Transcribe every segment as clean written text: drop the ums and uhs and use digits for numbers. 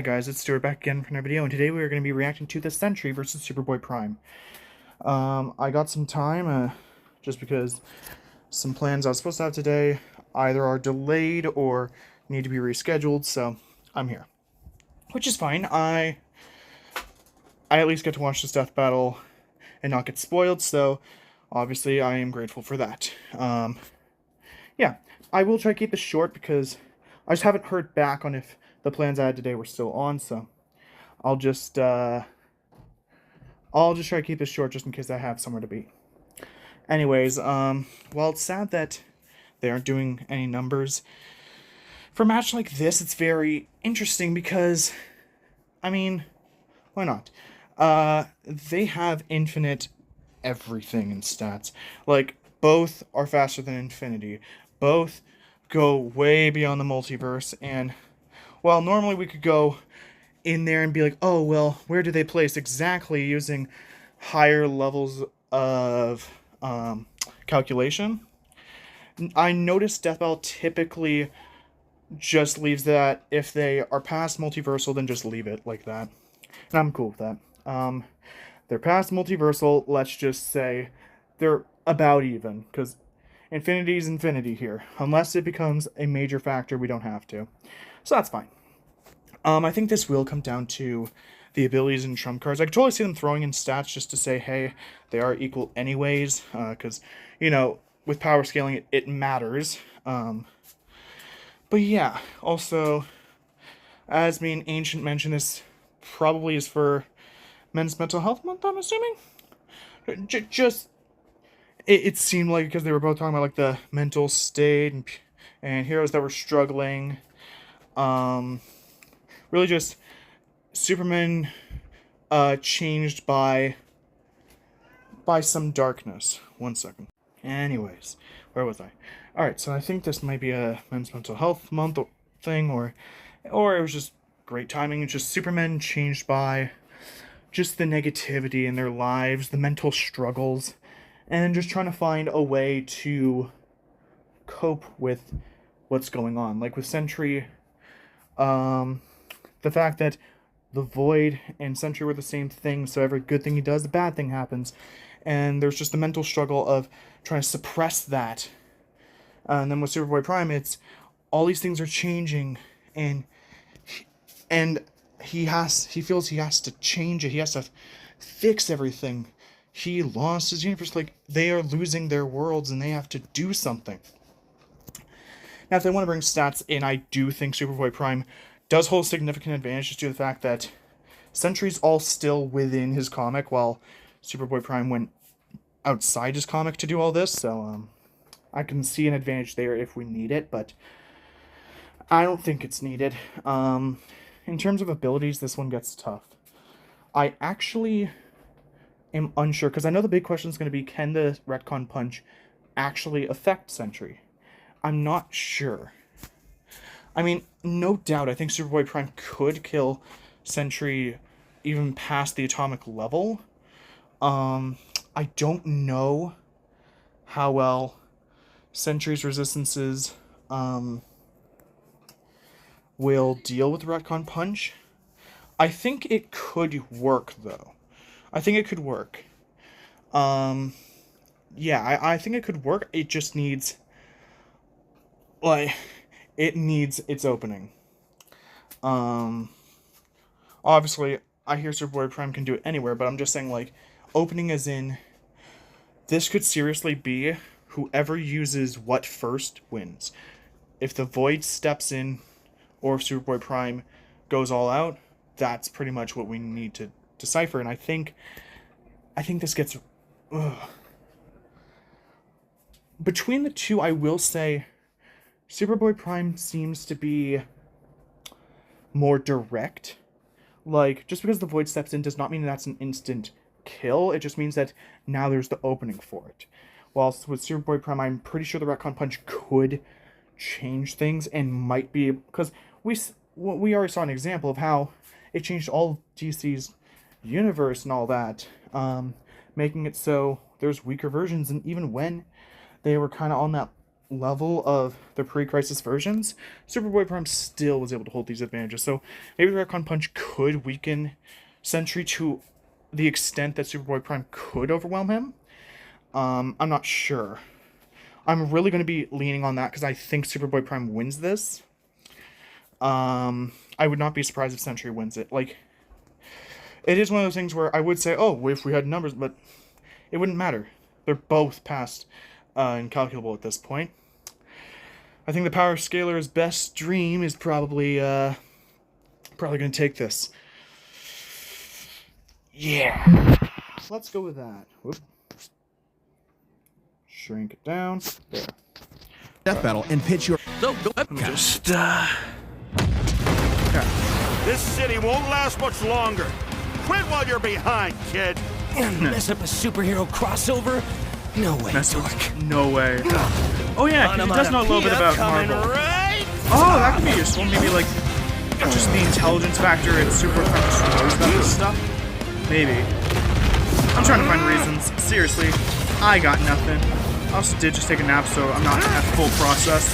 Hi guys, it's Stuart back again for another video, and today we are going to be reacting to the Sentry versus Superboy Prime. I got some time, just because some plans I was supposed to have today either are delayed or need to be rescheduled, so I'm here. Which is fine. I at least get to watch this death battle and not get spoiled, so obviously I am grateful for that. Yeah, I will try to keep this short because I just haven't heard back on if the plans I had today were still on, so I'll just try to keep this short just in case I have somewhere to be. Anyways, well, it's sad that they aren't doing any numbers. For a match like this, it's very interesting because, I mean, why not? They have infinite everything in stats. Like, both are faster than infinity. Both go way beyond the multiverse, and well, normally we could go in there and be like, oh, well, where do they place exactly using higher levels of calculation? I noticed Death Battle typically just leaves that. If they are past multiversal, then just leave it like that. And I'm cool with that. They're past multiversal, let's just say they're about even, because infinity is infinity here. Unless it becomes a major factor, we don't have to. So that's fine. I think this will come down to the abilities and trump cards. I could totally see them throwing in stats just to say, hey, they are equal anyways, because, you know, with power scaling, it matters. But yeah, also, as me and Ancient mentioned, this probably is for Men's Mental Health Month, I'm assuming? It seemed like, because they were both talking about, like, the mental state and heroes that were struggling. Really just Superman changed by some darkness. 1 second. Anyways, where was I? Alright, so I think this might be a Men's Mental Health Month thing, or it was just great timing. It's just Superman changed by just the negativity in their lives, the mental struggles, and just trying to find a way to cope with what's going on. Like with Sentry, the fact that the Void and Sentry were the same thing, so every good thing he does, a bad thing happens. And there's just the mental struggle of trying to suppress that. And then with Superboy Prime, it's all these things are changing, and he feels he has to change it. He has to fix everything. He lost his universe. Like, they are losing their worlds, and they have to do something. Now, if they want to bring stats in, I do think Superboy Prime does hold significant advantage just due to the fact that Sentry's all still within his comic, while Superboy Prime went outside his comic to do all this, so I can see an advantage there if we need it, but I don't think it's needed. In terms of abilities, this one gets tough. I actually am unsure, because I know the big question is going to be, can the retcon punch actually affect Sentry? I'm not sure. I mean, no doubt, I think Superboy Prime could kill Sentry even past the atomic level. I don't know how well Sentry's resistances will deal with Retcon Punch. I think it could work, though. I think it could work. Yeah, I think it could work. It just needs, like, it needs its opening. Obviously, I hear Superboy Prime can do it anywhere, but I'm just saying, like, opening as in, this could seriously be whoever uses what first wins. If the Void steps in, or if Superboy Prime goes all out, that's pretty much what we need to decipher, and I think this gets... Between the two, I will say Superboy Prime seems to be more direct. Like, just because the Void steps in does not mean that's an instant kill. It just means that now there's the opening for it. Whilst with Superboy Prime, I'm pretty sure the Retcon Punch could change things and might be... Because we already saw an example of how it changed all of DC's universe and all that, making it so there's weaker versions, and even when they were kind of on that level of the pre-Crisis versions, Superboy Prime still was able to hold these advantages. So maybe Retcon Punch could weaken Sentry to the extent that Superboy Prime could overwhelm him. I'm not sure. I'm really going to be leaning on that because I think Superboy Prime wins this. I would not be surprised if Sentry wins it. Like, it is one of those things where I would say, oh, if we had numbers, but it wouldn't matter. They're both past incalculable at this point. I think the Power Scalar's best dream is probably going to take this. Yeah. Let's go with that. Whoop. Shrink it down. There. Death battle and pitch your... So, go Let me just, This city won't last much longer. Quit while you're behind, kid. Mess up a superhero crossover? No way, Dork. No way. Oh yeah, 'cause he does know a little bit about Marvel. Right? Oh, that could be useful. Maybe like just the intelligence factor and super knows about this stuff. Maybe. I'm trying to find reasons. Seriously, I got nothing. I also did just take a nap, so I'm not at full process.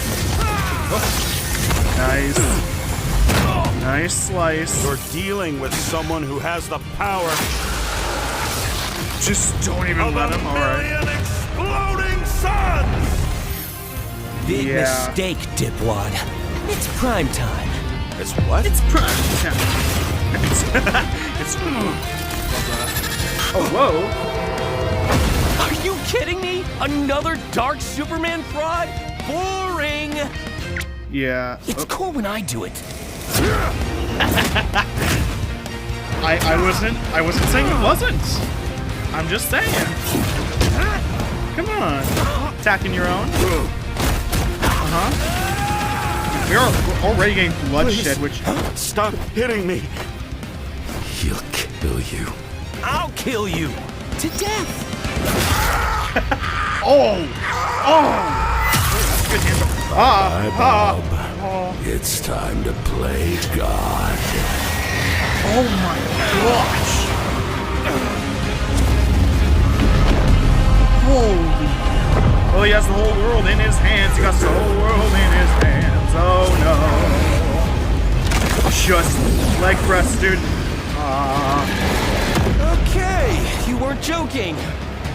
Nice. Nice slice. You're dealing with someone who has the power Just don't even let him. All right. million exploding suns. Big Yeah. mistake, dipwad. It's prime time. It's what? It's prime time. It's. Oh, whoa. Are you kidding me? Another dark Superman fraud? Boring! Yeah. It's cool when I do it. I wasn't saying it wasn't. I'm just saying. Come on. Attacking your own. We're already getting bloodshed, which... Stop hitting me. He'll kill you. I'll kill you. To death. Oh! That's good handle. Bye, Bob. It's time to play God. Oh my gosh! Holy... Well, he has the whole world in his hands. He got the whole world in his hands. Oh no. Just leg press, dude. Okay, you weren't joking.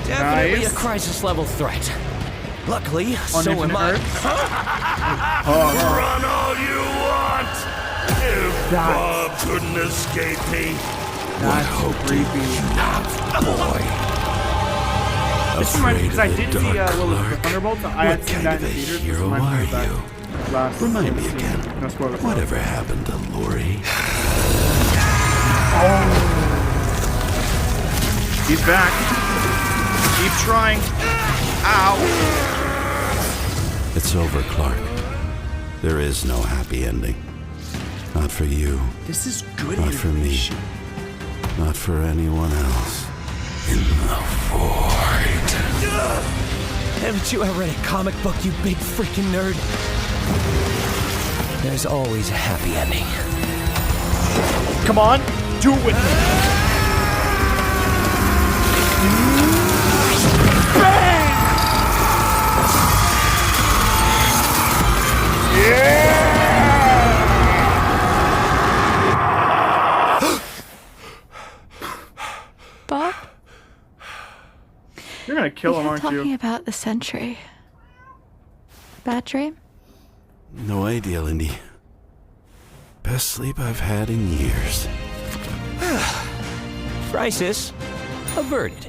Definitely Nice. a crisis level threat. Luckily, On so am Infinite I. Earth? Run all you want. If Bob couldn't escape me. That's creepy. Boy. This reminds me, because I Afraid did of the see dark, Little Clark? Thunderbolts. I had What seen kind that of in a theaters. This hero reminds me are of that you? last Remind me scene. again. No spoilers. Whatever happened to Lori? He's back. Keep trying. Ow. It's over, Clark. There is no happy ending. Not for you. This is good Not for me. animation. Not for anyone else. In the void. Haven't you ever read a comic book, you big freaking nerd? There's always a happy ending. Come on. Do it with me. Bang! Bob? You're gonna kill him, You're aren't talking you? about the Sentry. Bad dream? No idea, Lindy. Best sleep I've had in years. Crisis averted.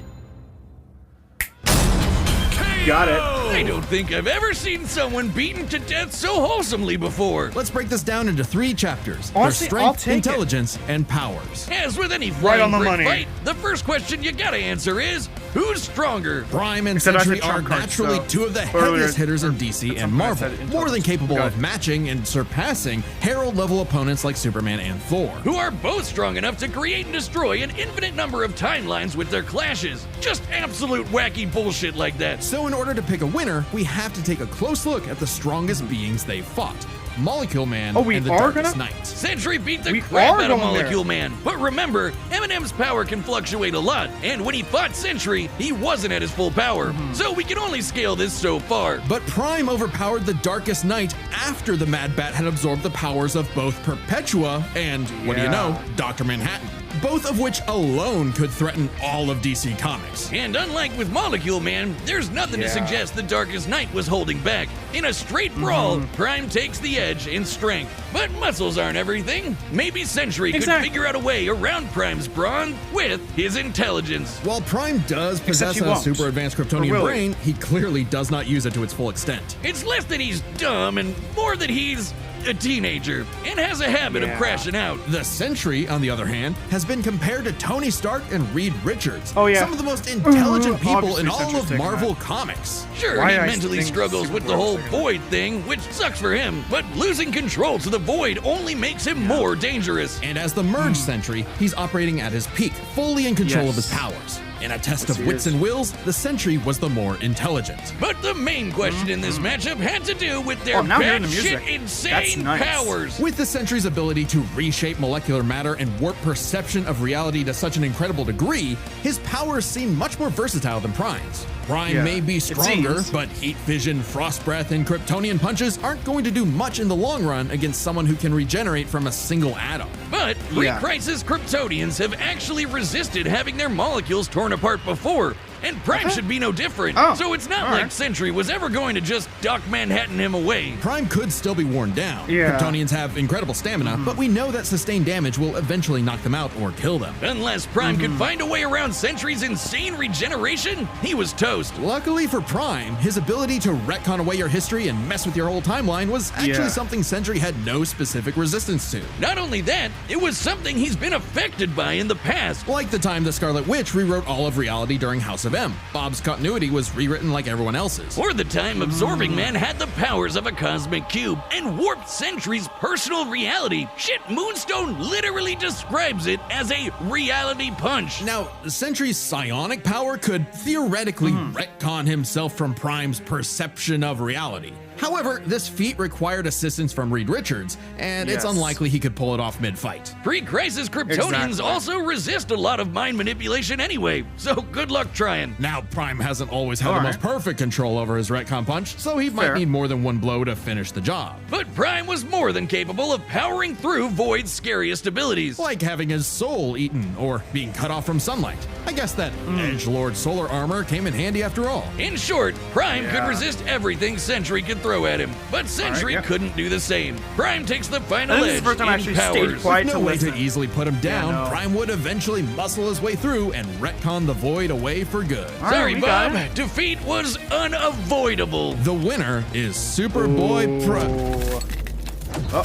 Got it. I don't think I've ever seen someone beaten to death so wholesomely before. Let's break this down into 3 chapters. Honestly, Their I'll strength, take it. intelligence, and powers. As with any Right on flying the brick money. fight, the first question you gotta answer is, who's stronger? Prime and Except I Sentry said are trump cards, naturally so- 2 of the Earlier- heaviest hitters in or DC at and some point I Marvel, said more than intelligence. capable Got of it. matching and surpassing Herald-level opponents like Superman and Thor. Who are both strong enough to create and destroy an infinite number of timelines with their clashes. Just absolute wacky bullshit like that. So in order to pick a winner, we have to take a close look at the strongest beings they fought. Molecule Man, Oh, we and the are Darkest gonna- Night. Sentry beat the We crap are out of going there. Molecule Man. But remember, Eminem's power can fluctuate a lot, and when he fought Sentry, he wasn't at his full power. So we can only scale this so far. But Prime overpowered the Darkest Night after the Mad Bat had absorbed the powers of both Perpetua and, what do you know, Dr. Manhattan. Both of which alone could threaten all of DC Comics. And unlike with Molecule Man, there's nothing to suggest the Darkest Night was holding back. In a straight brawl, Prime takes the edge in strength. But muscles aren't everything. Maybe Sentry could figure out a way around Prime's brawn with his intelligence. While Prime does possess he a won't. super advanced Or Kryptonian will he? brain, he clearly does not use it to its full extent. It's less that he's dumb and more that he's a teenager and has a habit of crashing out. The Sentry, on the other hand, has been compared to Tony Stark and Reed Richards. Oh, yeah. Some of the most intelligent people Obviously, in all Sentry's of taking Marvel that. Comics. Sure, Why he I mentally think struggles with the Superboy's whole taking it. Void thing, which sucks for him, but losing control to the Void only makes him more dangerous. And as the Merge Sentry, he's operating at his peak, fully in control of his Yes. powers. In a test Yes, of he wits is. and wills, the Sentry was the more intelligent. But the main question in this matchup had to do with their Oh, now hearing the music. batshit That's insane nice. powers. With the Sentry's ability to reshape molecular matter and warp perception of reality to such an incredible degree, his powers seem much more versatile than Prime's. Prime Yeah, may be it stronger, seems. but heat vision, frost breath, and Kryptonian punches aren't going to do much in the long run against someone who can regenerate from a single atom. But pre-crisis Kryptonians have actually resisted having their molecules torn apart before, and Prime should be no different. Oh, So it's not all like right. Sentry was ever going to just Doc Manhattan him away. Prime could still be worn down. Yeah. Kryptonians have incredible stamina, but we know that sustained damage will eventually knock them out or kill them. Unless Prime could find a way around Sentry's insane regeneration, he was toast. Luckily for Prime, his ability to retcon away your history and mess with your whole timeline was actually Yeah. something Sentry had no specific resistance to. Not only that, it was something he's been affected by in the past. Like the time the Scarlet Witch rewrote all of reality during House of M. Bob's continuity was rewritten like everyone else's. Or the time Absorbing Man had the powers of a cosmic cube and warped Sentry's personal reality. Shit, Moonstone literally describes it as a reality punch. Now, Sentry's psionic power could theoretically retcon himself from Prime's perception of reality. However, this feat required assistance from Reed Richards, and it's Yes. unlikely he could pull it off mid-fight. Pre-crisis Kryptonians Exactly. also resist a lot of mind manipulation anyway, so good luck trying. Now, Prime hasn't always had the All most right. perfect control over his retcon punch, so he might Fair. need more than one blow to finish the job. But Prime was more than capable of powering through Void's scariest abilities. Like having his soul eaten or being cut off from sunlight. I guess that Edgelord solar armor came in handy after all. In short, Prime could Yeah. resist everything Sentry could throw at him, but Sentry yeah. couldn't do the same. Prime takes the final I think this is edge the first time I in actually stayed powers. quiet. No to way to listen. easily put him down, no. Prime would eventually muscle his way through and retcon the Void away for good. All right, Sorry, we got Bob. it. Defeat was unavoidable. The winner is Superboy Pro.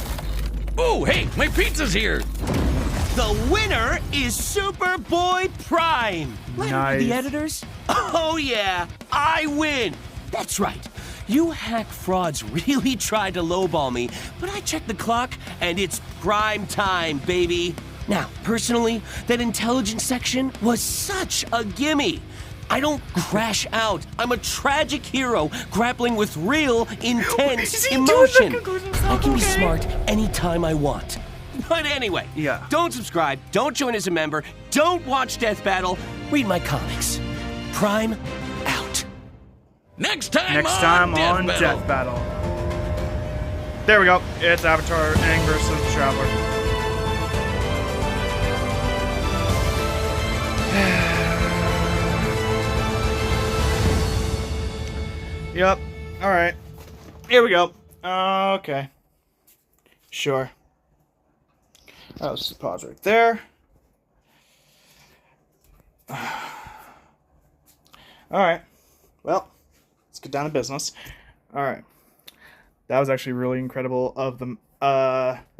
Oh, hey, my pizza's here. The winner is Superboy Prime. Let Nice. the editors. Oh yeah, I win. That's right. You hack frauds really tried to lowball me, but I checked the clock and it's prime time, baby. Now, personally, that intelligence section was such a gimme. I don't crash out. I'm a tragic hero grappling with real, intense Is he doing the emotion. conclusion I stuff? can be Okay. smart anytime I want. But anyway, Yeah. don't subscribe, don't join as a member, don't watch Death Battle, read my comics. Prime out. Next time Next on time Death on Battle. Death Battle. There we go. It's Avatar Aang versus Traveler. Yep. All right. Here we go. Okay. Sure. Let's just pause right there. All right. Well, let's get down to business. All right. That was actually really incredible. Of the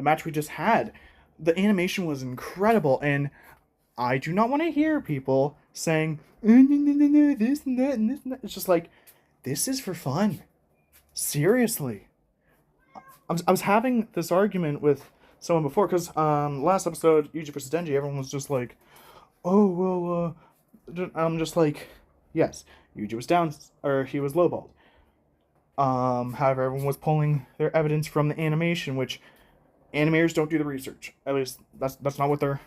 match we just had, the animation was incredible, and I do not want to hear people saying no, this and that and this and that. It's just like, this is for fun. Seriously. I was having this argument with someone before, because last episode, Yuji versus Denji, everyone was just like, oh, well, I'm just like, yes, Yuji was down, or he was lowballed. However, everyone was pulling their evidence from the animation, which animators don't do the research. At least that's not what they're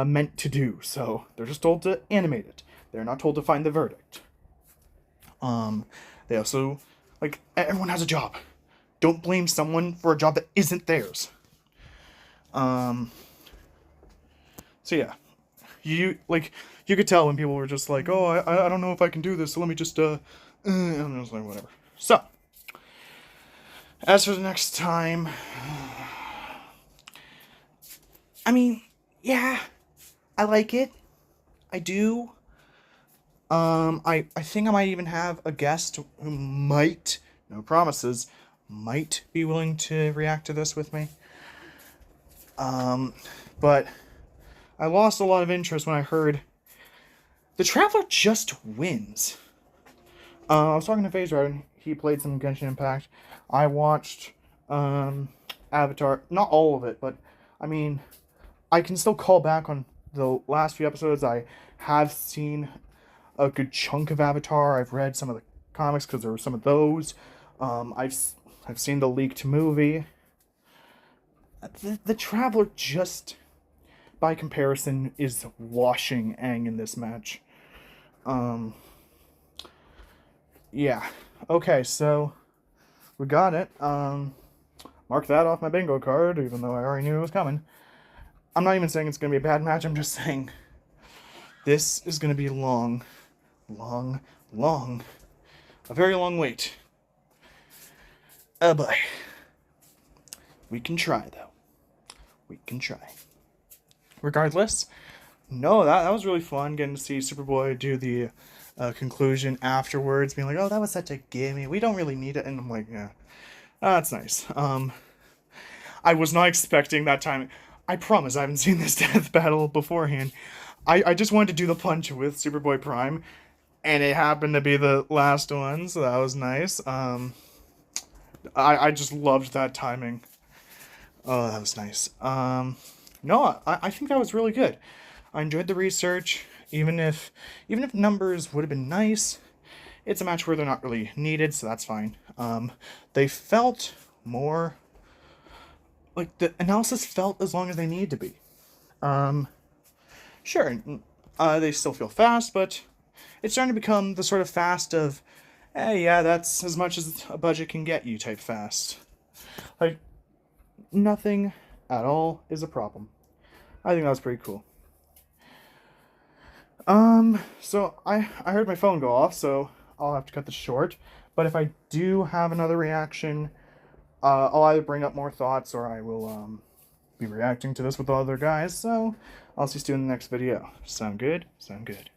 meant to do. So they're just told to animate it. They're not told to find the verdict. They also, like, everyone has a job. Don't blame someone for a job that isn't theirs. So yeah, you could tell when people were just like, oh, I don't know if I can do this, so let me just I'm just like, whatever. So as for the next time, I mean, yeah, I like it. I do. I think I might even have a guest who might, no promises, might be willing to react to this with me. But I lost a lot of interest when I heard the Traveler just wins. I was talking to FaZe and he played some Genshin Impact. I watched Avatar, not all of it, but I mean, I can still call back on the last few episodes. I have seen a good chunk of Avatar. I've read some of the comics because there were some of those. I've seen the leaked movie. The Traveler just, by comparison, is washing Aang in this match. Yeah. Okay, so we got it. Mark that off my bingo card, even though I already knew it was coming. I'm not even saying it's going to be a bad match. I'm just saying this is going to be long. A very long wait. Oh boy. We can try, though. We can try. Regardless, no, that was really fun getting to see Superboy do the conclusion afterwards, being like, oh, that was such a gimme. We don't really need it. And I'm like, yeah, that's nice. I was not expecting that time. I promise I haven't seen this death battle beforehand. I just wanted to do the punch with Superboy Prime, and it happened to be the last one, so that was nice. I just loved that timing. Oh, that was nice. No, I think that was really good. I enjoyed the research, even if numbers would have been nice. It's a match where they're not really needed, so that's fine. They felt more like the analysis felt as long as they need to be. Sure, they still feel fast, but it's starting to become the sort of fast of, hey, yeah, that's as much as a budget can get you type fast. Like, nothing at all is a problem. I think that was pretty cool. So I heard my phone go off, so I'll have to cut this short. But if I do have another reaction, I'll either bring up more thoughts or I will be reacting to this with the other guys. So I'll see you in the next video. Sound good? Sound good.